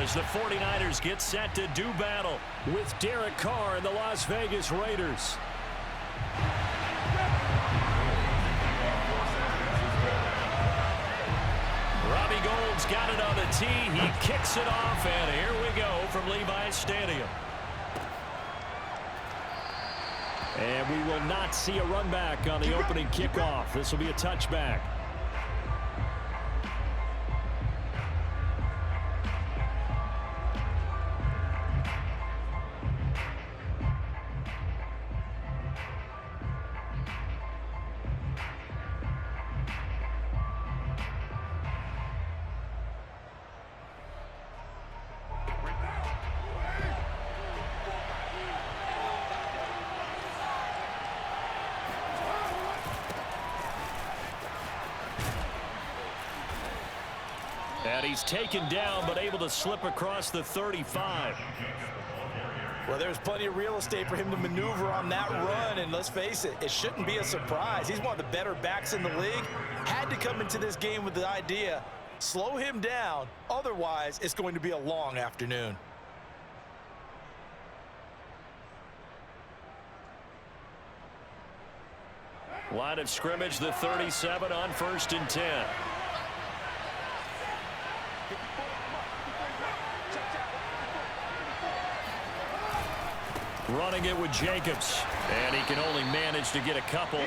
as the 49ers get set to do battle with Derek Carr and the Las Vegas Raiders. Robbie Gould's got it on the tee. He kicks it off, and here we go from Levi's Stadium. And we will not see a run back on the opening kickoff. This will be a touchback. And he's taken down, but able to slip across the 35. Well, there's plenty of real estate for him to maneuver on that run, and let's face it, it shouldn't be a surprise. He's one of the better backs in the league. Had to come into this game with the idea, slow him down, otherwise it's going to be a long afternoon. Line of scrimmage, the 37 on 1st and 10. Running it with Jacobs, and he can only manage to get a couple.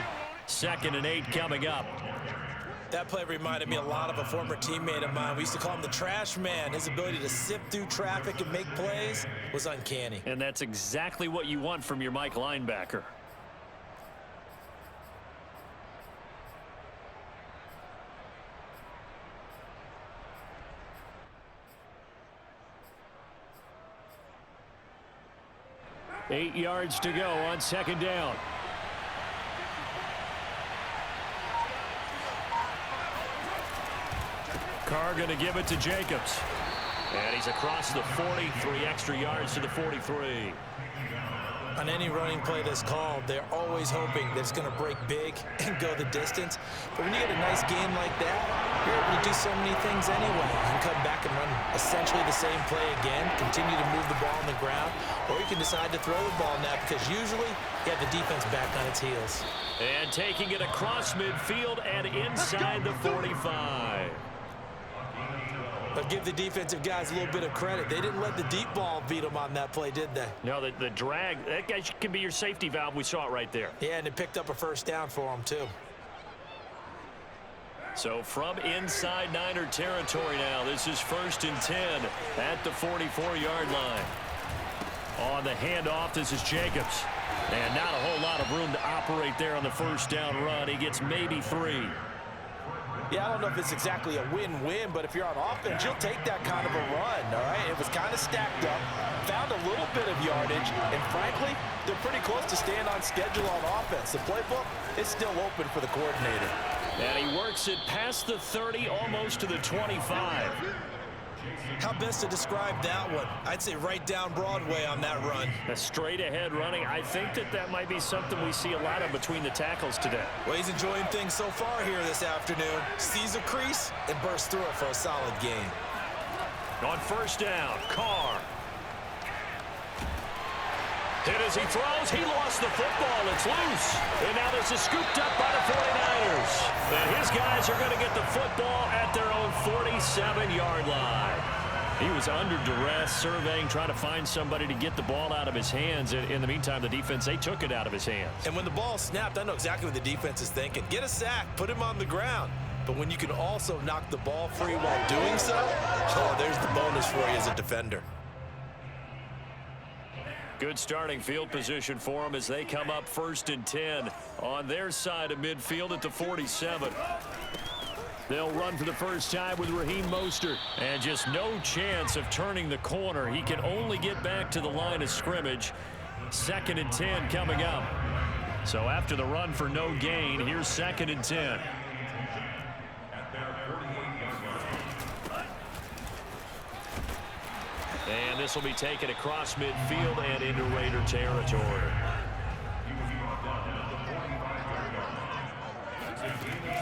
2nd and 8 coming up. That play reminded me a lot of a former teammate of mine. We used to call him the trash man. His ability to sift through traffic and make plays was uncanny. And that's exactly what you want from your Mike linebacker. Eight yards to go on 2nd down. Carr going to give it to Jacobs. And he's across the 40, 3 extra yards to the 43. On any running play that's called, they're always hoping that it's going to break big and go the distance. But when you get a nice game like that, you're able to do so many things anyway. You can come back and run essentially the same play again, continue to move the ball on the ground, or you can decide to throw the ball now because usually you have the defense back on its heels. And taking it across midfield and inside the 45. But give the defensive guys a little bit of credit. They didn't let the deep ball beat them on that play, did they? No, the drag, that guy can be your safety valve. We saw it right there. Yeah, and it picked up a first down for them, too. So from inside Niner territory now, this is 1st and 10 at the 44-yard line. On the handoff, this is Jacobs. And not a whole lot of room to operate there on the first down run. He gets maybe 3. Yeah, I don't know if it's exactly a win-win, but if you're on offense, you'll take that kind of a run, all right? It was kind of stacked up, found a little bit of yardage, and frankly, they're pretty close to staying on schedule on offense. The playbook is still open for the coordinator. And he works it past the 30, almost to the 25. How best to describe that one? I'd say right down Broadway on that run. A straight-ahead running. I think that might be something we see a lot of between the tackles today. Well, he's enjoying things so far here this afternoon. Sees a crease and bursts through it for a solid gain. On 1st down, Carr. Hit as he throws. He lost the football. It's loose. And now this is scooped up by the 49ers. And his guys are going to get the football at their own 47-yard line. He was under duress, surveying, trying to find somebody to get the ball out of his hands. In the meantime, the defense, they took it out of his hands. And when the ball snapped, I know exactly what the defense is thinking. Get a sack, put him on the ground. But when you can also knock the ball free while doing so, oh, there's the bonus for you as a defender. Good starting field position for them as they come up 1st and 10 on their side of midfield at the 47. They'll run for the first time with Raheem Mostert. And just no chance of turning the corner. He can only get back to the line of scrimmage. 2nd and 10 coming up. So after the run for no gain, here's 2nd and 10. And this will be taken across midfield and into Raider territory.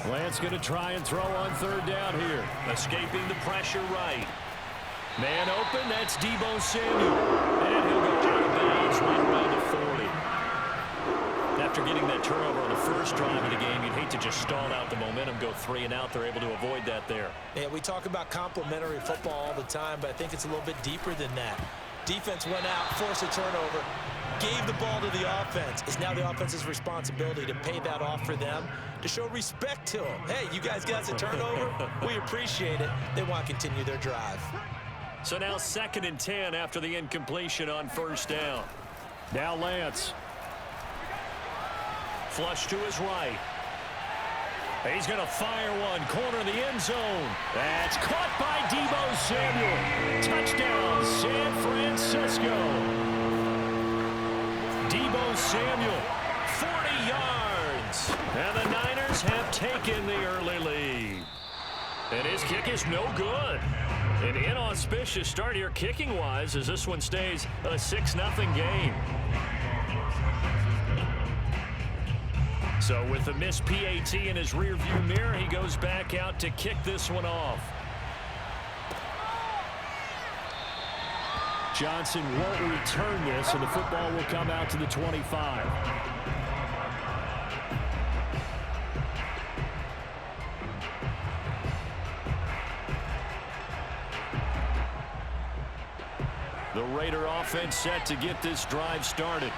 Lance going to try and throw on 3rd down here. Escaping the pressure right. Man open, that's Deebo Samuel. And he'll go out of bounds right around the 40. After getting that turnover on the first drive of the game, you'd hate to just stall out the momentum, go 3 and out. They're able to avoid that there. Yeah, we talk about complementary football all the time, but I think it's a little bit deeper than that. Defense went out, forced a turnover, gave the ball to the offense. It's now the offense's responsibility to pay that off for them, to show respect to them. Hey, you guys got a turnover? We appreciate it. They want to continue their drive. So now 2nd and 10 after the incompletion on first down. Now Lance. Flush to his right. He's going to fire one. Corner of the end zone. That's caught by Deebo Samuel. Touchdown, San Francisco. Deebo Samuel, 40 yards. And the Niners have taken the early lead. And his kick is no good. An inauspicious start here kicking-wise as this one stays a 6-0 game. So with the missed PAT in his rearview mirror, he goes back out to kick this one off. Johnson won't return this, and the football will come out to the 25. The Raider offense set to get this drive started.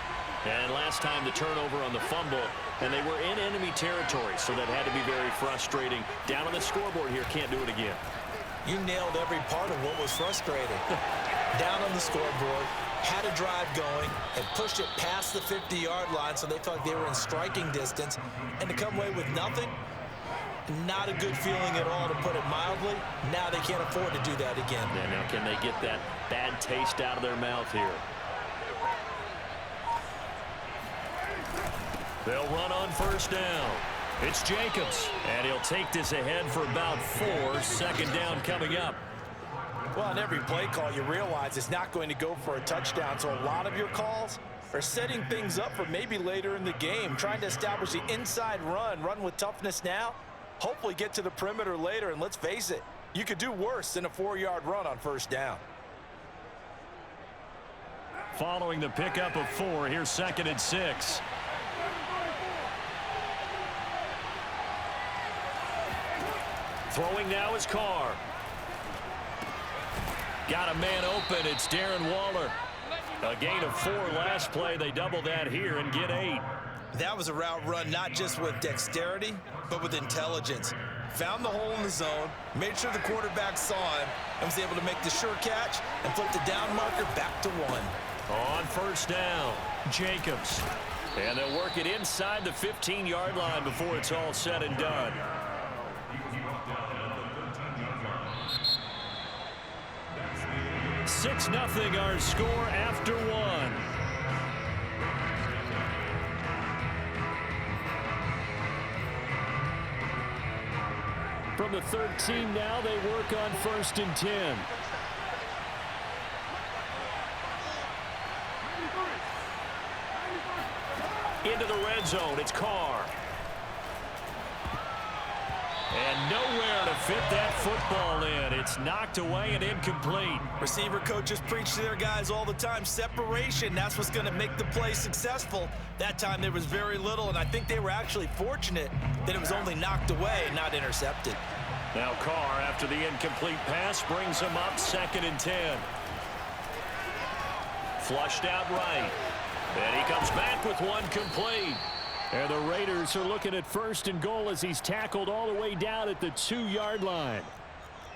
And last time the turnover on the fumble, and they were in enemy territory, so that had to be very frustrating. Down on the scoreboard here, can't do it again. You nailed every part of what was frustrating. Down on the scoreboard, had a drive going, and pushed it past the 50-yard line, so they felt like they were in striking distance. And to come away with nothing, not a good feeling at all, to put it mildly. Now they can't afford to do that again. Yeah, now can they get that bad taste out of their mouth here? They'll run on first down. It's Jacobs, and he'll take this ahead for about 4. 2nd down coming up. Well, on every play call, you realize it's not going to go for a touchdown, so a lot of your calls are setting things up for maybe later in the game, trying to establish the inside run with toughness now, hopefully get to the perimeter later, and let's face it, you could do worse than a 4-yard run on first down. Following the pickup of 4, here's 2nd and 6. Throwing now is Carr. Got a man open. It's Darren Waller. A gain of 4 last play. They double that here and get 8. That was a route run not just with dexterity, but with intelligence. Found the hole in the zone, made sure the quarterback saw him, and was able to make the sure catch and flip the down marker back to 1. On first down, Jacobs. And they'll work it inside the 15-yard line before it's all said and done. Six nothing our score after 1. From the 13 now, they work on 1st and 10. Into the red zone, it's Carr. And nowhere to fit that football in. It's knocked away and incomplete. Receiver coaches preach to their guys all the time. Separation, that's what's going to make the play successful. That time there was very little, and I think they were actually fortunate that it was only knocked away, not intercepted. Now Carr, after the incomplete pass, brings him up 2nd and 10. Flushed out right. And he comes back with one complete. And the Raiders are looking at 1st and goal as he's tackled all the way down at the 2-yard line.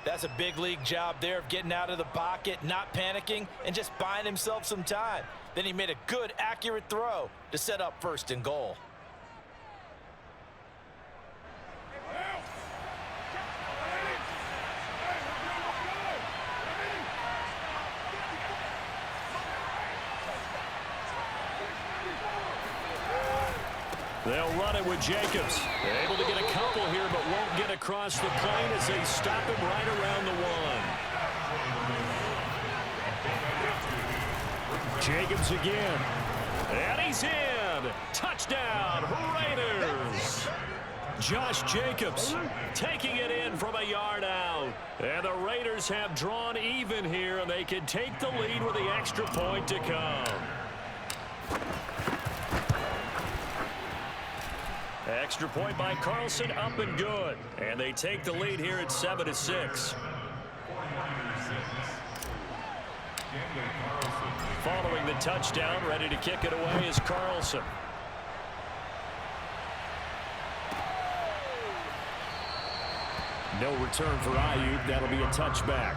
That's a big league job there of getting out of the pocket, not panicking, and just buying himself some time. Then he made a good, accurate throw to set up 1st and goal. They'll run it with Jacobs. They're able to get a couple here, but won't get across the plane as they stop him right around the 1. Jacobs again. And he's in. Touchdown, Raiders. Josh Jacobs taking it in from a yard out. And the Raiders have drawn even here, and they can take the lead with the extra point to come. Extra point by Carlson, up and good. And they take the lead here at 7-6. Following the touchdown, ready to kick it away is Carlson. No return for Ayuk. That'll be a touchback.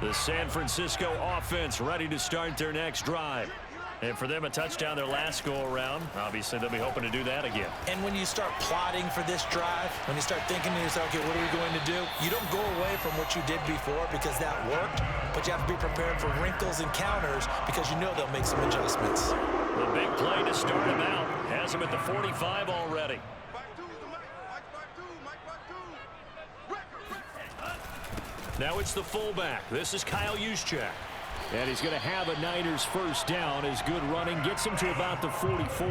The San Francisco offense ready to start their next drive. And for them, a touchdown their last go-around. Obviously, they'll be hoping to do that again. And when you start plotting for this drive, when you start thinking to yourself, okay, what are we going to do? You don't go away from what you did before because that worked, but you have to be prepared for wrinkles and counters because you know they'll make some adjustments. The big play to start him out. Has him at the 45 already. Now it's the fullback. This is Kyle Juszczyk. And he's going to have a Niners first down. His good running gets him to about the 44.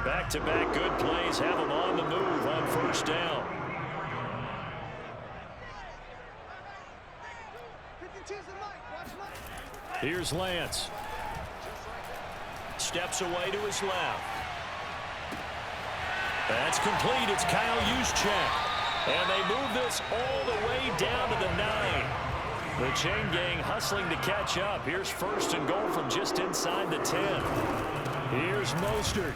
Back-to-back good plays have him on the move on first down. Here's Lance. Steps away to his left. That's complete. It's Kyle Juszczyk. And they move this all the way down to the 9. The chain gang hustling to catch up. Here's first and goal from just inside the 10. Here's Mostert.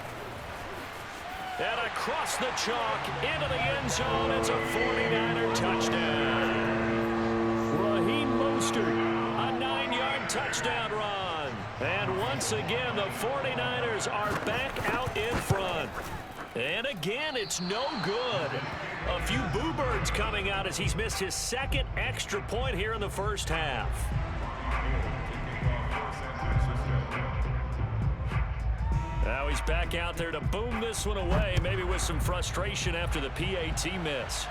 And across the chalk into the end zone. It's a 49er touchdown. Raheem Mostert, a 9-yard touchdown run. And once again, the 49ers are back out in front. And again, it's no good. A few boo birds coming out as he's missed his second extra point here in the first half. Now he's back out there to boom this one away, maybe with some frustration after the PAT miss.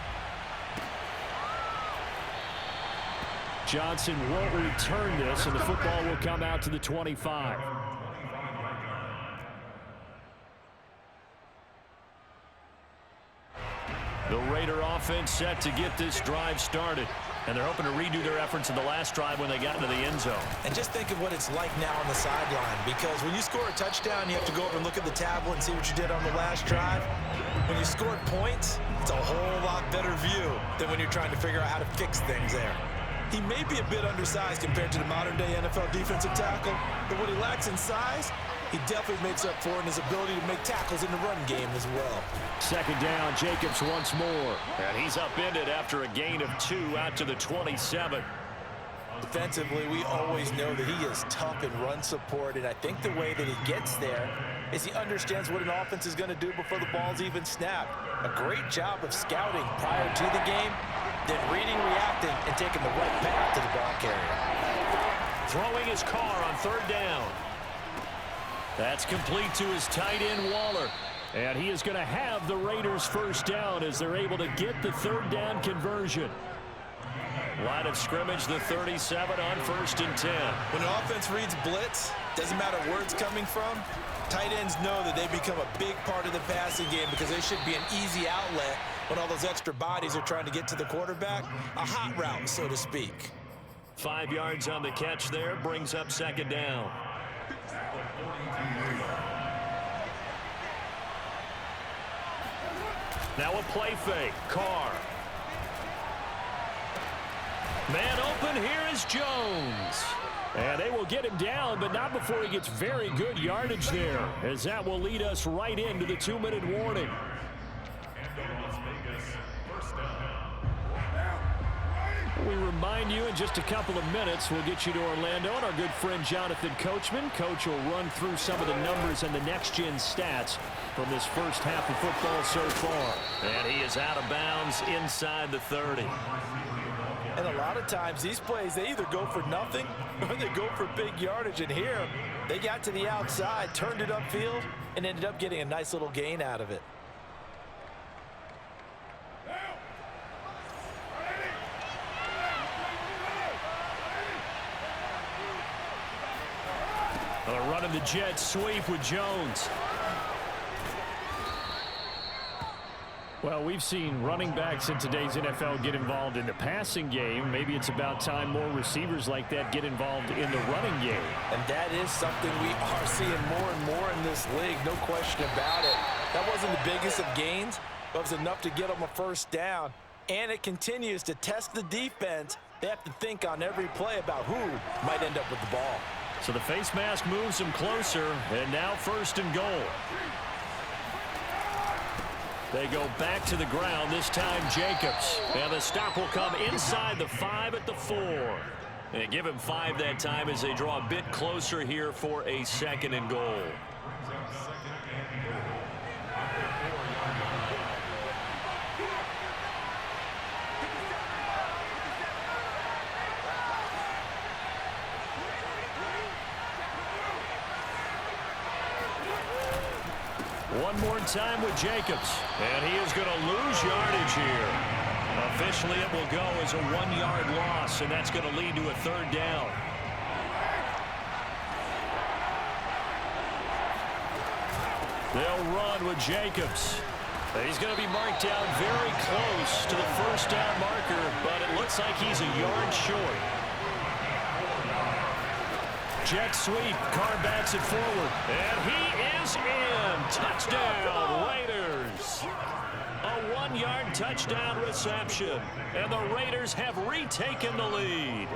Johnson won't return this, and the football will come out to the 25. The Raider offense set to get this drive started. And they're hoping to redo their efforts in the last drive when they got into the end zone. And just think of what it's like now on the sideline. Because when you score a touchdown, you have to go over and look at the tablet and see what you did on the last drive. When you scored points, it's a whole lot better view than when you're trying to figure out how to fix things there. He may be a bit undersized compared to the modern-day NFL defensive tackle, but what he lacks in size, he definitely makes up for in his ability to make tackles in the run game as well. Second down, Jacobs once more. And he's upended after a gain of 2 out to the 27. Defensively, we always know that he is tough in run support, and I think the way that he gets there is he understands what an offense is going to do before the ball's even snapped. A great job of scouting prior to the game, then reading, reacting, and taking the right path to the ball carrier. Throwing his car on third down. That's complete to his tight end, Waller. And he is going to have the Raiders first down as they're able to get the third down conversion. Line of scrimmage, the 37 on first and 10. When an offense reads blitz, doesn't matter where it's coming from, tight ends know that they become a big part of the passing game because they should be an easy outlet when all those extra bodies are trying to get to the quarterback. A hot route, so to speak. 5 yards on the catch there, brings up second down. Now a play fake. Carr. Man open, here is Jones. And they will get him down, but not before he gets very good yardage there, as that will lead us right into the 2-minute warning. We remind you in just a couple of minutes, we'll get you to Orlando and our good friend Jonathan Coachman. Coach will run through some of the numbers and the next-gen stats from this first half of football so far. And he is out of bounds inside the 30. And a lot of times these plays, they either go for nothing or they go for big yardage. And here, they got to the outside, turned it upfield, and ended up getting a nice little gain out of it. Running the jet sweep with Jones. Well, we've seen running backs in today's NFL get involved in the passing game. Maybe it's about time more receivers like that get involved in the running game. And that is something we are seeing more and more in this league, no question about it. That wasn't the biggest of gains, but it was enough to get them a first down. And it continues to test the defense. They have to think on every play about who might end up with the ball. So the face mask moves him closer, and now 1st and goal. They go back to the ground, this time Jacobs. And the stop will come inside the 5 at the 4. And give him 5 that time as they draw a bit closer here for a 2nd and goal. One more time with Jacobs. And he is going to lose yardage here. Officially, it will go as a 1-yard loss, and that's going to lead to a 3rd down. They'll run with Jacobs. He's going to be marked down very close to the 1st down marker, but it looks like he's a yard short. Jet sweep. Carr backs it forward. And he is in. Touchdown, Raiders. A 1-yard touchdown reception. And the Raiders have retaken the lead.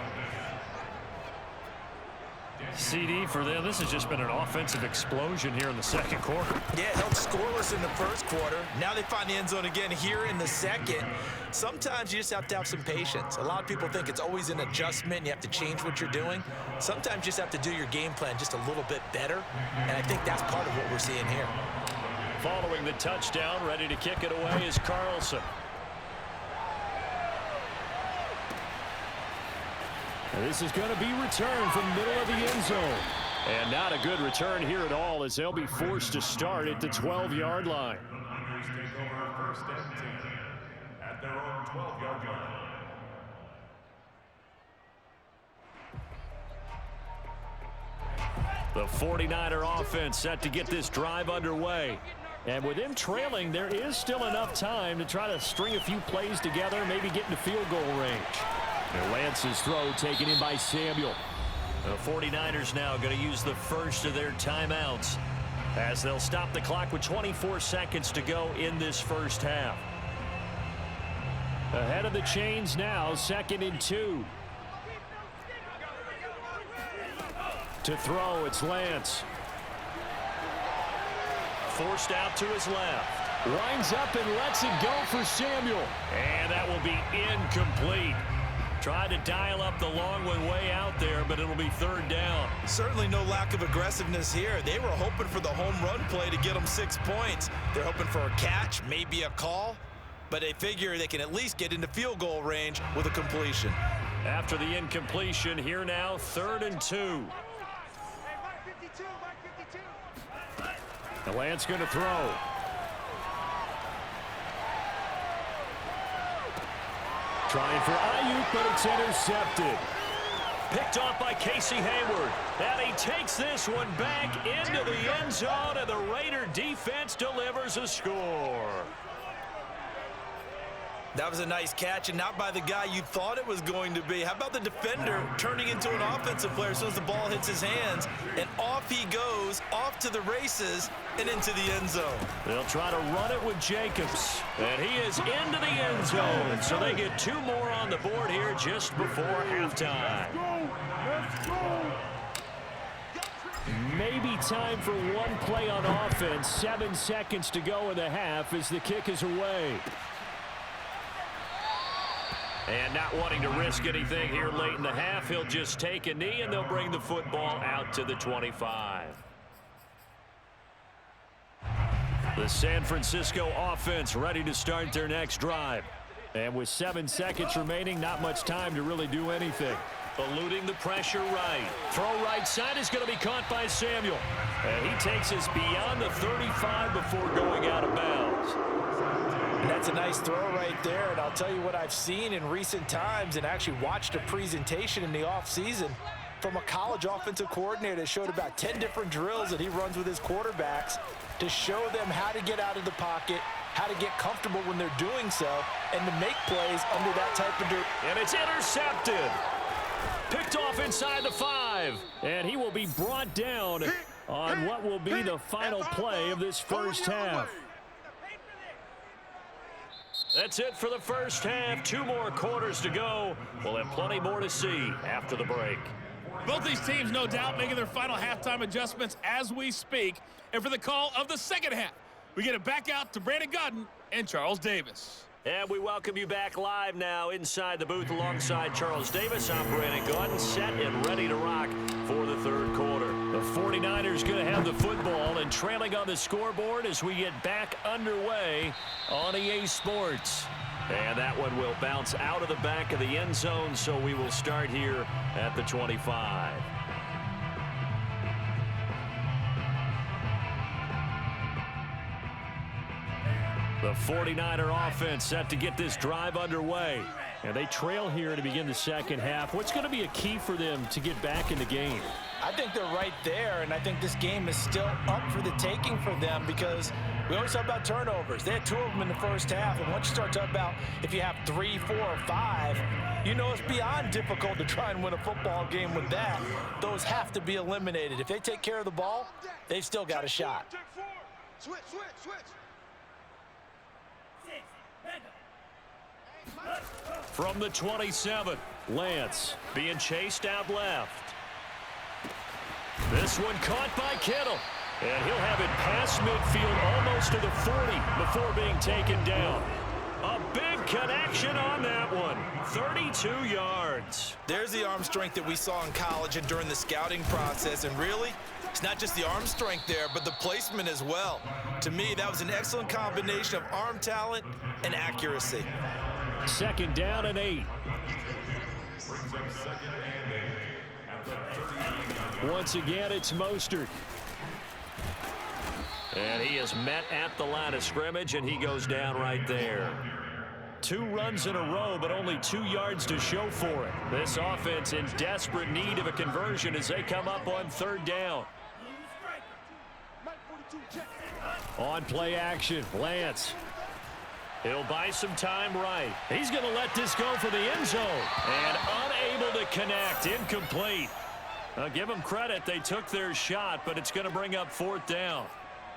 CD for them. This has just been an offensive explosion here in the 2nd quarter. Yeah, it held scoreless in the 1st quarter. Now they find the end zone again here in the 2nd. Sometimes you just have to have some patience. A lot of people think it's always an adjustment and you have to change what you're doing. Sometimes you just have to do your game plan just a little bit better, and I think that's part of what we're seeing here. Following the touchdown, ready to kick it away is Carlson. And this is going to be returned from the middle of the end zone. And not a good return here at all as they'll be forced to start at the 12-yard line. Take over 1st and 10 at their own 12-yard line. The 49er offense set to get this drive underway. And with them trailing, there is still enough time to try to string a few plays together, maybe get into field goal range. And Lance's throw taken in by Samuel. The 49ers now going to use the first of their timeouts as they'll stop the clock with 24 seconds to go in this 1st half. Ahead of the chains now, 2nd and 2. To throw, it's Lance. Forced out to his left. Winds up and lets it go for Samuel. And that will be incomplete. Tried to dial up the long one way out there, but it'll be 3rd down. Certainly no lack of aggressiveness here. They were hoping for the home run play to get them 6 points. They're hoping for a catch, maybe a call, but they figure they can at least get into field goal range with a completion. After the incompletion, here now, 3rd and 2. The Lance going to throw. Trying for Ayuk, but it's intercepted. Picked off by Casey Hayward. And he takes this one back into the end zone, and the Raider defense delivers a score. That was a nice catch, and not by the guy you thought it was going to be. How about the defender turning into an offensive player as soon as the ball hits his hands, and off he goes, off to the races, and into the end zone. They'll try to run it with Jacobs, and he is into the end zone. So they get 2 more on the board here just before halftime. Maybe time for one play on offense. 7 seconds to go in the half as the kick is away. And not wanting to risk anything here late in the half, he'll just take a knee, and they'll bring the football out to the 25. The San Francisco offense ready to start their next drive. And with 7 seconds remaining, not much time to really do anything. Eluding the pressure right. Throw right side is going to be caught by Samuel. And he takes us beyond the 35 before going out of bounds. And that's a nice throw right there, and I'll tell you what I've seen in recent times and actually watched a presentation in the offseason. from a college offensive coordinator that showed about 10 different drills that he runs with his quarterbacks to show them how to get out of the pocket, how to get comfortable when they're doing so, and to make plays under that type of duress. And it's intercepted. Picked off inside the 5. And he will be brought down on what will be the final play of this first half. That's it for the first half. 2 more quarters to go. We'll have plenty more to see after the break. Both these teams, no doubt, making their final halftime adjustments as we speak. And for the call of the second half, we get it back out to Brandon Godden and Charles Davis. And we welcome you back live now inside the booth alongside Charles Davis. I'm Brandon Godden, set and ready to rock for the third quarter. The 49ers going to have the football and trailing on the scoreboard as we get back underway on EA Sports. And that one will bounce out of the back of the end zone, so we will start here at the 25. The 49er offense set to get this drive underway. And they trail here to begin the second half. What's going to be a key for them to get back in the game? I think they're right there, and I think this game is still up for the taking for them because we always talk about turnovers. They had 2 of them in the first half, and once you start talking about if you have 3, 4, or 5, you know it's beyond difficult to try and win a football game with that. Those have to be eliminated. If they take care of the ball, they've still got a shot. Switch. From the 27, Lance being chased out left. This one caught by Kittle. And he'll have it past midfield almost to the 40 before being taken down. A big connection on that one. 32 yards. There's the arm strength that we saw in college and during the scouting process. And really, it's not just the arm strength there, but the placement as well. To me, that was an excellent combination of arm talent and accuracy. 2nd down and 8. Once again, it's Mostert. And he is met at the line of scrimmage, and he goes down right there. 2 runs in a row, but only 2 yards to show for it. This offense in desperate need of a conversion as they come up on 3rd down. On play action, Lance. He'll buy some time right. He's going to let this go for the end zone. And unable to connect. Incomplete. Give them credit. They took their shot, but it's going to bring up 4th down.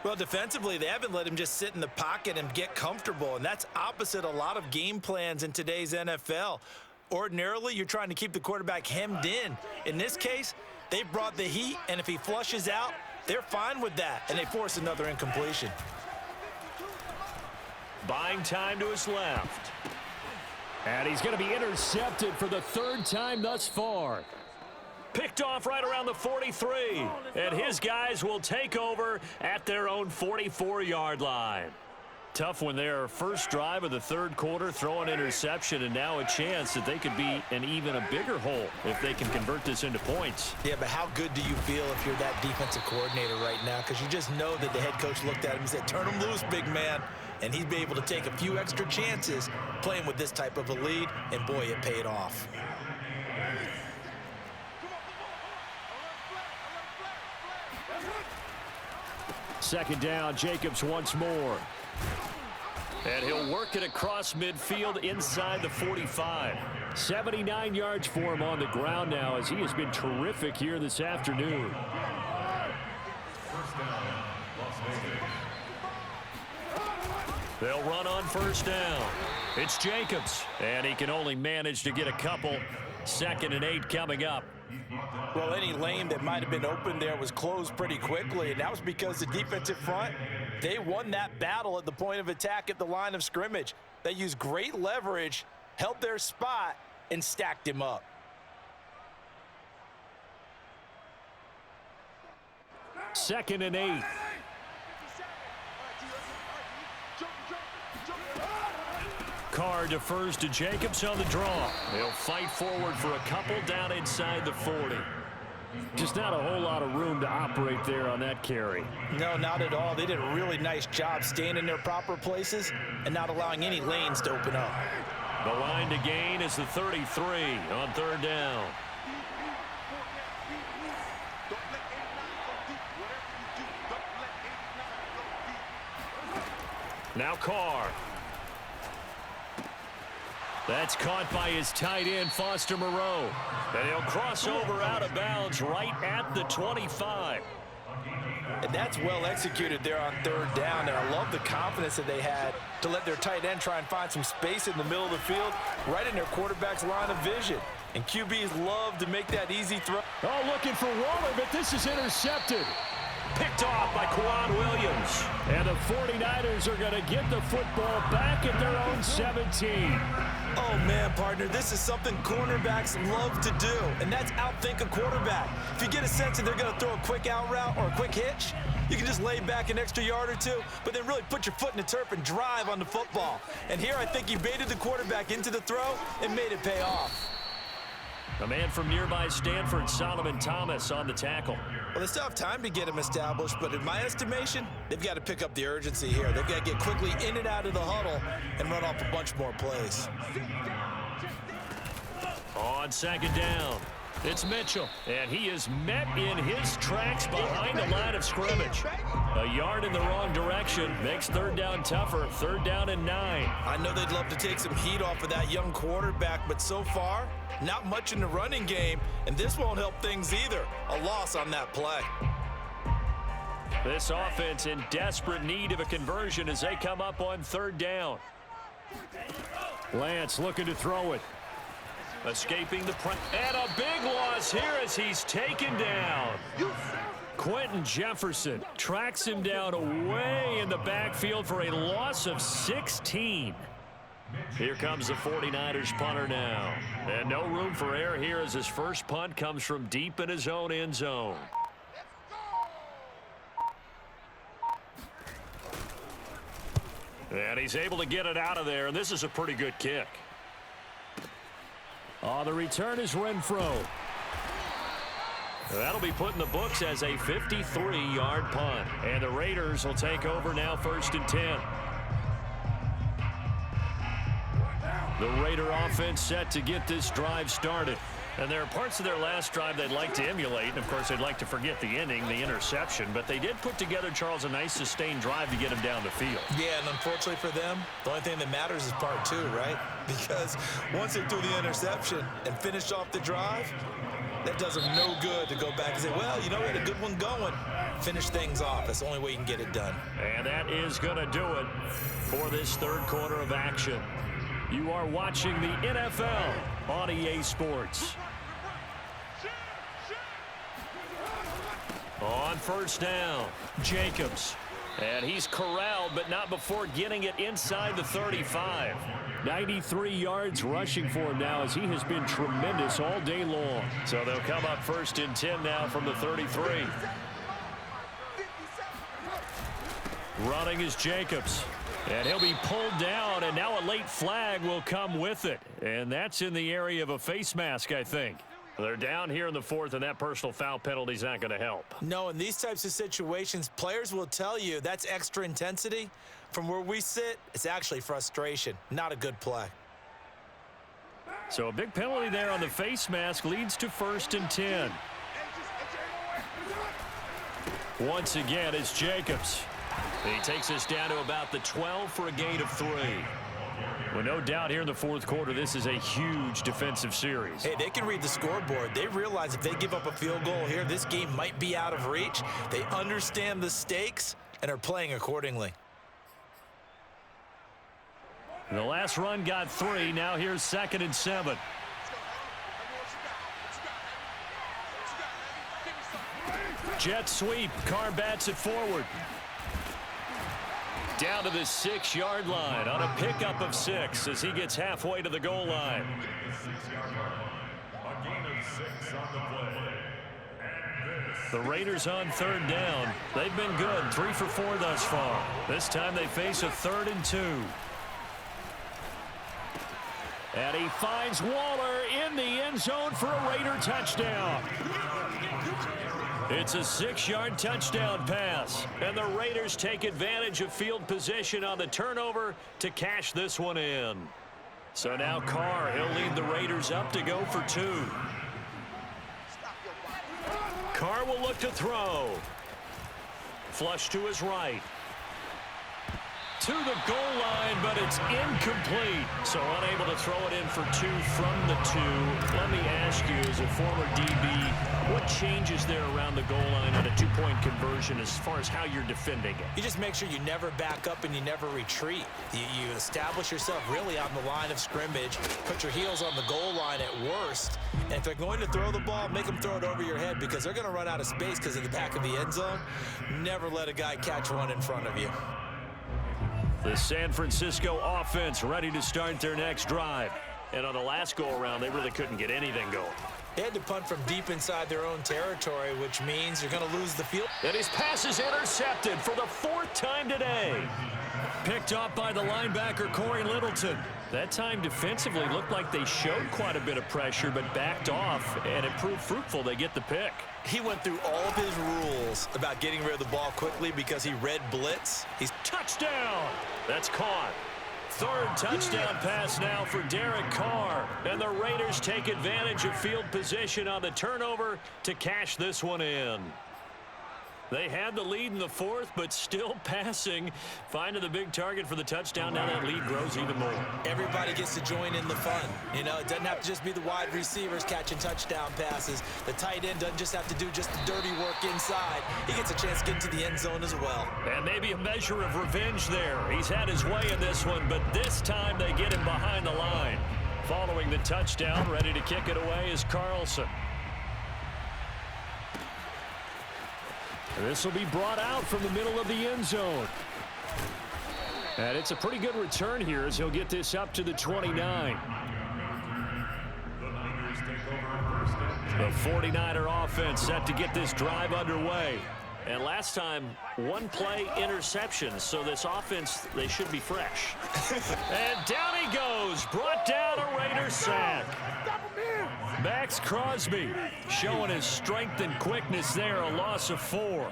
Well, defensively, they haven't let him just sit in the pocket and get comfortable, and that's opposite a lot of game plans in today's NFL. Ordinarily, you're trying to keep the quarterback hemmed in. In this case, they brought the heat, and if he flushes out, they're fine with that, and they force another incompletion. Buying time to his left. And he's going to be intercepted for the 3rd time thus far. Picked off right around the 43. And his guys will take over at their own 44-yard line. Tough one there. First drive of the 3rd quarter, throw an interception, and now a chance that they could be in even a bigger hole if they can convert this into points. Yeah, but how good do you feel if you're that defensive coordinator right now? Because you just know that the head coach looked at him and said, turn him loose, big man. And he'd be able to take a few extra chances playing with this type of a lead, and boy, it paid off. Second down, Jacobs once more. And he'll work it across midfield inside the 45. 79 yards for him on the ground now as he has been terrific here this afternoon. They'll run on 1st down. It's Jacobs, and he can only manage to get a couple. 2nd and 8 coming up. Well, any lane that might have been open there was closed pretty quickly, and that was because the defensive front, they won that battle at the point of attack at the line of scrimmage. They used great leverage, held their spot, and stacked him up. Second and 8. Carr defers to Jacobs on the draw. They'll fight forward for a couple down inside the 40. Just not a whole lot of room to operate there on that carry. No, not at all. They did a really nice job staying in their proper places and not allowing any lanes to open up. The line to gain is the 33 on 3rd down. Now Carr. That's caught by his tight end, Foster Moreau. And he'll cross over out of bounds right at the 25. And that's well executed there on third down. And I love the confidence that they had to let their tight end try and find some space in the middle of the field, right in their quarterback's line of vision. And QBs love to make that easy throw. Oh, looking for Waller, but this is intercepted. Picked off by Quan Williams. And the 49ers are going to get the football back at their own 17. Oh, man, partner, this is something cornerbacks love to do, and that's outthink a quarterback. If you get a sense that they're going to throw a quick out route or a quick hitch, you can just lay back an extra yard or two, but then really put your foot in the turf and drive on the football. And here I think he baited the quarterback into the throw and made it pay off. A man from nearby Stanford, Solomon Thomas, on the tackle. Well, they still have time to get him established, but in my estimation, they've got to pick up the urgency here. They've got to get quickly in and out of the huddle and run off a bunch more plays. On second down, it's Mitchell, and he is met in his tracks behind the line of scrimmage. A yard in the wrong direction makes third down tougher. Third down and 9. I know they'd love to take some heat off of that young quarterback, but so far, not much in the running game, and this won't help things either. A loss on that play. This offense in desperate need of a conversion as they come up on third down. Lance looking to throw it. Escaping the press. And a big loss here as he's taken down. Quentin Jefferson tracks him down away in the backfield for a loss of 16. Here comes the 49ers punter now. And no room for error here as his first punt comes from deep in his own end zone. And he's able to get it out of there, and this is a pretty good kick. On the return is Renfro. That'll be put in the books as a 53-yard punt. And the Raiders will take over now, 1st and 10. The Raider offense set to get this drive started. And there are parts of their last drive they'd like to emulate. And, of course, they'd like to forget the ending, the interception. But they did put together, Charles, a nice sustained drive to get him down the field. Yeah, and unfortunately for them, the only thing that matters is part 2, right? Because once they threw the interception and finished off the drive, that does them no good to go back and say, well, you know, we had a good one going. Finish things off. That's the only way you can get it done. And that is going to do it for this third quarter of action. You are watching the NFL on EA Sports. On first down, Jacobs. And he's corralled, but not before getting it inside the 35. 93 yards rushing for him now as he has been tremendous all day long. So they'll come up 1st and 10 now from the 33. Running is Jacobs. And he'll be pulled down, and now a late flag will come with it. And that's in the area of a face mask, I think. They're down here in the 4th, and that personal foul penalty is not going to help. No, in these types of situations, players will tell you that's extra intensity. From where we sit, it's actually frustration, not a good play. So a big penalty there on the face mask leads to 1st and 10. Once again, it's Jacobs. He takes us down to about the 12 for a gain of 3. Well, no doubt here in the 4th quarter, this is a huge defensive series. Hey, they can read the scoreboard. They realize if they give up a field goal here, this game might be out of reach. They understand the stakes and are playing accordingly. The last run got 3. Now here's 2nd and 7. Jet sweep. Carr bats it forward. Down to the 6-yard line on a pickup of 6 as he gets halfway to the goal line. A gain of 6 on the play. The Raiders on 3rd down. They've been good, 3 for 4 thus far. This time they face a 3rd and 2. And he finds Waller in the end zone for a Raider touchdown. It's a 6-yard touchdown pass, and the Raiders take advantage of field position on the turnover to cash this one in. So now Carr, he'll lead the Raiders up to go for 2. Carr will look to throw. Flush to his right. to the goal line, but it's incomplete. So unable to throw it in for 2 from the 2. Let me ask you, as a former DB, what changes there around the goal line on a 2-point conversion as far as how you're defending it? You just make sure you never back up and you never retreat. You establish yourself really on the line of scrimmage, put your heels on the goal line at worst, and if they're going to throw the ball, make them throw it over your head because they're going to run out of space because of the back of the end zone. Never let a guy catch one in front of you. The San Francisco offense ready to start their next drive. And on the last go-around, they really couldn't get anything going. They had to punt from deep inside their own territory, which means you're going to lose the field. And his pass is intercepted for the 4th time today. Picked up by the linebacker, Corey Littleton. That time defensively looked like they showed quite a bit of pressure, but backed off, and it proved fruitful. They get the pick. He went through all of his rules about getting rid of the ball quickly because he read blitz. He's touchdown. That's caught. 3rd touchdown pass now for Derek Carr. And the Raiders take advantage of field position on the turnover to cash this one in. They had the lead in the 4th, but still passing. Finding the big target for the touchdown. Now that lead grows even more. Everybody gets to join in the fun. You know, it doesn't have to just be the wide receivers catching touchdown passes. The tight end doesn't just have to do just the dirty work inside. He gets a chance to get into the end zone as well. And maybe a measure of revenge there. He's had his way in this one, but this time they get him behind the line. Following the touchdown, ready to kick it away is Carlson. This will be brought out from the middle of the end zone. And it's a pretty good return here as he'll get this up to the 29. The 49er offense set to get this drive underway. And last time, 1 play interception, so this offense, they should be fresh. And down he goes, brought down a Raider sack. Max Crosby showing his strength and quickness there, a loss of 4.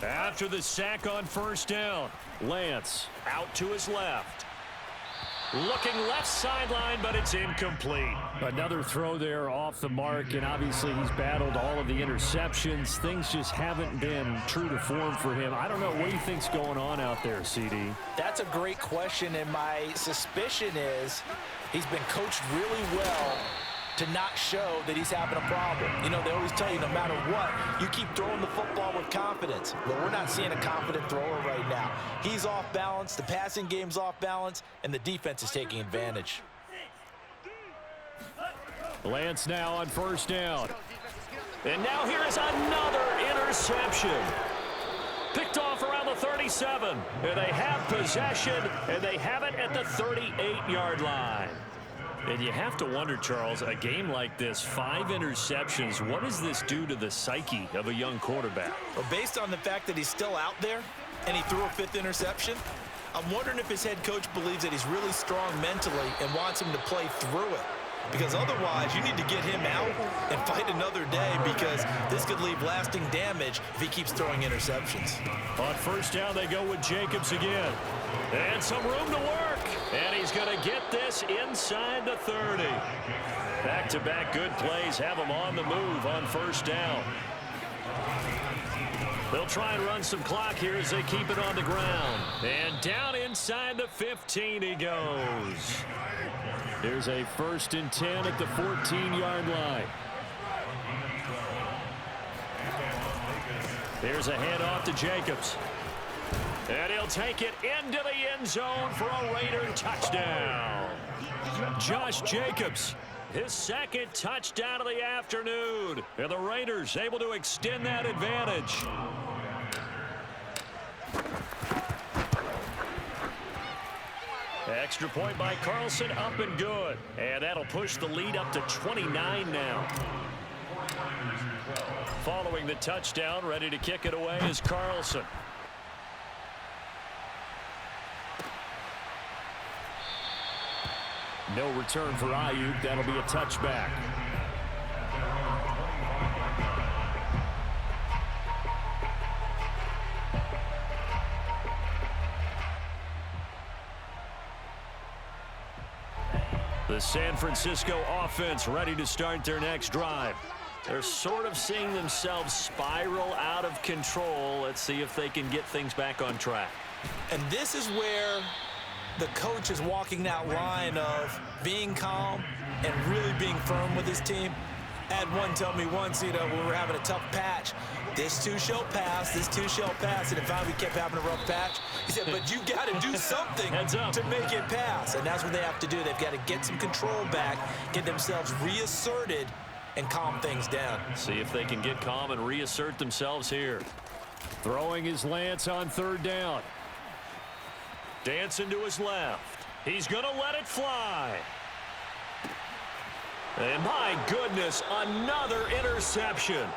After the sack on 1st down, Lance out to his left. Looking left sideline, but it's incomplete. Another throw there off the mark, and obviously he's battled all of the interceptions. Things just haven't been true to form for him. I don't know what do you think's going on out there, CD? That's a great question, and my suspicion is he's been coached really well to not show that he's having a problem. You know, they always tell you no matter what, you keep throwing the football with confidence. But we're not seeing a confident thrower right now. He's off balance, the passing game's off balance, and the defense is taking advantage. Lance now on 1st down. And now here is another interception. Picked off around the 37. And they have possession, and they have it at the 38-yard line. And you have to wonder, Charles, a game like this, 5 interceptions, what does this do to the psyche of a young quarterback? Well, based on the fact that he's still out there and he threw a 5th interception, I'm wondering if his head coach believes that he's really strong mentally and wants him to play through it. Because otherwise, you need to get him out and fight another day because this could leave lasting damage if he keeps throwing interceptions. On 1st down, they go with Jacobs again. And some room to work. And he's going to get this inside the 30. Back-to-back good plays have him on the move on 1st down. They'll try and run some clock here as they keep it on the ground. And down inside the 15 he goes. Here's a 1st and 10 at the 14-yard line. Here's a handoff to Jacobs. And he'll take it into the end zone for a Raider touchdown. Josh Jacobs, his 2nd touchdown of the afternoon. And the Raiders able to extend that advantage. Extra point by Carlson, up and good. And that'll push the lead up to 29 now. Following the touchdown, ready to kick it away is Carlson. No return for Ayuk. That'll be a touchback. The San Francisco offense ready to start their next drive. They're sort of seeing themselves spiral out of control. Let's see if they can get things back on track. And this is where the coach is walking that line of being calm and really being firm with his team. I had one tell me once, when we were having a tough patch, this too shall pass, this too shall pass. And if we kept having a rough patch, he said, but you got to do something to make it pass. And that's what they have to do. They've got to get some control back, get themselves reasserted, and calm things down. See if they can get calm and reassert themselves here. Throwing his Lance on third down. Dancing to his left. He's going to let it fly. And my goodness, another interception.